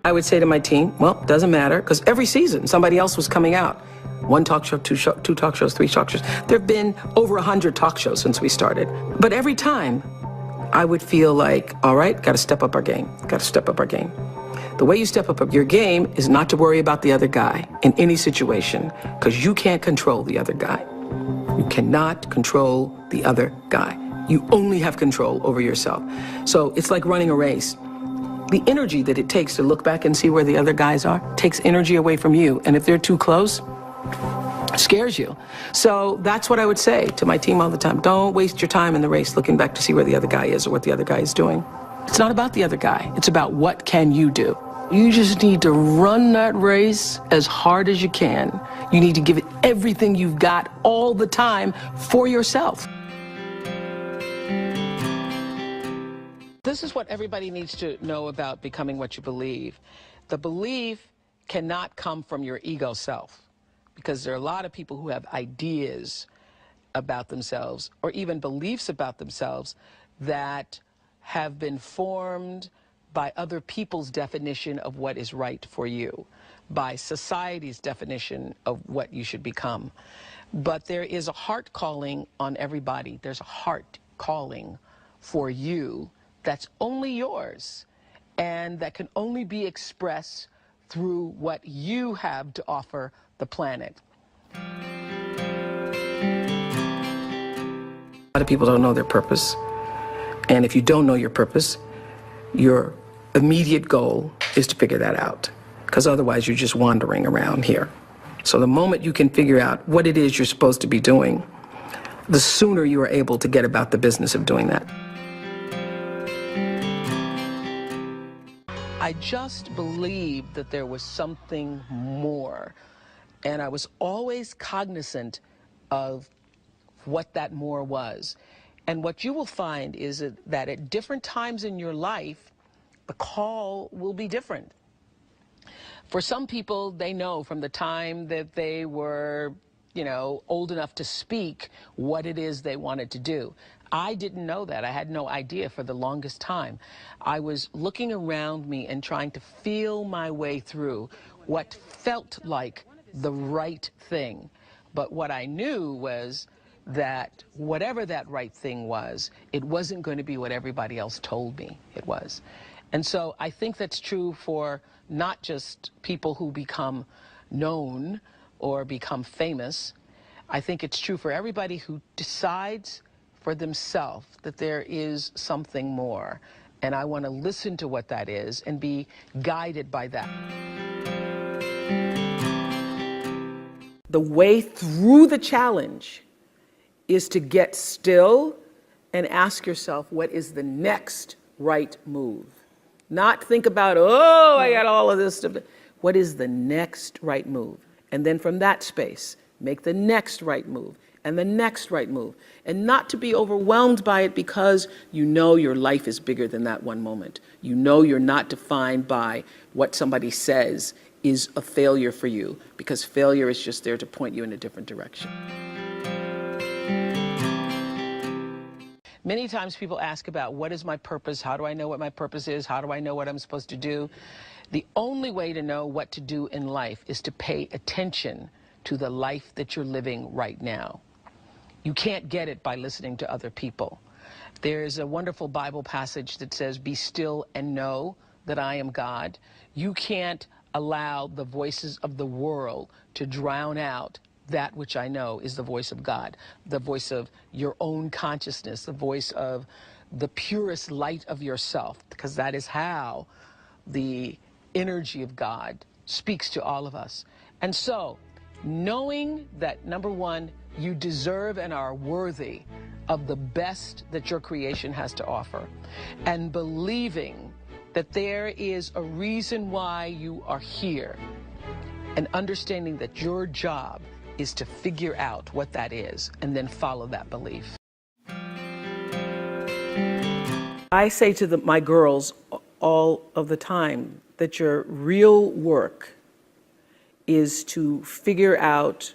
I would say to my team, well, doesn't matter, because every season somebody else was coming out. One talk show, two talk shows, three talk shows. There have been over 100 talk shows since we started. But every time I would feel like, all right, got to step up our game, got to step up our game. The way you step up your game is not to worry about the other guy in any situation, because you can't control the other guy. You cannot control the other guy. You only have control over yourself. So it's like running a race. The energy that it takes to look back and see where the other guys are takes energy away from you. And if they're too close, it scares you. So that's what I would say to my team all the time. Don't waste your time in the race looking back to see where the other guy is or what the other guy is doing. It's not about the other guy. It's about what can you do. You just need to run that race as hard as you can. You need to give it everything you've got all the time for yourself. This is what everybody needs to know about becoming what you believe. The belief cannot come from your ego self, because there are a lot of people who have ideas about themselves or even beliefs about themselves that have been formed by other people's definition of what is right for you, by society's definition of what you should become. But there is a heart calling on everybody. There's a heart calling for you that's only yours, and that can only be expressed through what you have to offer the planet. A lot of people don't know their purpose. And if you don't know your purpose, your immediate goal is to figure that out, because otherwise you're just wandering around here. So the moment you can figure out what it is you're supposed to be doing, the sooner you are able to get about the business of doing that. I just believed that there was something more, and I was always cognizant of what that more was. And what you will find is that at different times in your life, the call will be different. For some people, they know from the time that they were, old enough to speak what it is they wanted to do. I didn't know that. I had no idea for the longest time. I was looking around me and trying to feel my way through what felt like the right thing. But what I knew was that whatever that right thing was, it wasn't going to be what everybody else told me it was. And so I think that's true for not just people who become known or become famous. I think it's true for everybody who decides for themselves that there is something more. And I want to listen to what that is and be guided by that. The way through the challenge is to get still and ask yourself, what is the next right move? Not think about, oh, I got all of this stuff. What is the next right move? And then from that space, make the next right move and the next right move. And not to be overwhelmed by it, because you know your life is bigger than that one moment. You know you're not defined by what somebody says is a failure for you, because failure is just there to point you in a different direction. Many times people ask about, what is my purpose? How do I know what my purpose is? How do I know what I'm supposed to do? The only way to know what to do in life is to pay attention to the life that you're living right now. You can't get it by listening to other people. There's a wonderful Bible passage that says, be still and know that I am God. You can't allow the voices of the world to drown out that which I know is the voice of God, the voice of your own consciousness, the voice of the purest light of yourself, because that is how the energy of God speaks to all of us. And so, knowing that, number one, you deserve and are worthy of the best that your creation has to offer, and believing that there is a reason why you are here, and understanding that your job is to figure out what that is and then follow that belief. I say to my girls all of the time that your real work is to figure out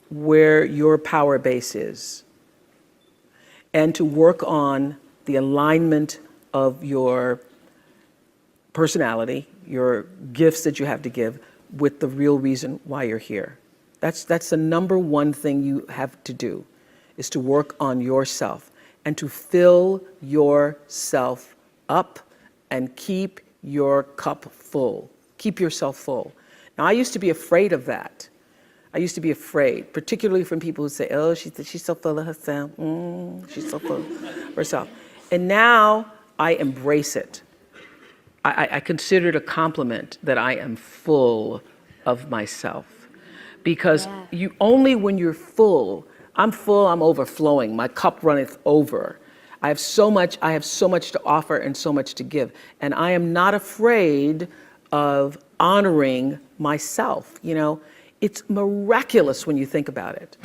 where your power base is and to work on the alignment of your personality, your gifts that you have to give with the real reason why you're here. That's the number one thing you have to do, is to work on yourself and to fill yourself up and keep your cup full. Keep yourself full. Now, I used to be afraid of that. I used to be afraid, particularly from people who say, oh, she's so full of herself. She's so full of herself. And now I embrace it. I consider it a compliment that I am full of myself. Because you only when you're full, I'm overflowing, my cup runneth over. I have so much to offer and so much to give. And I am not afraid of honoring myself. You know, it's miraculous when you think about it.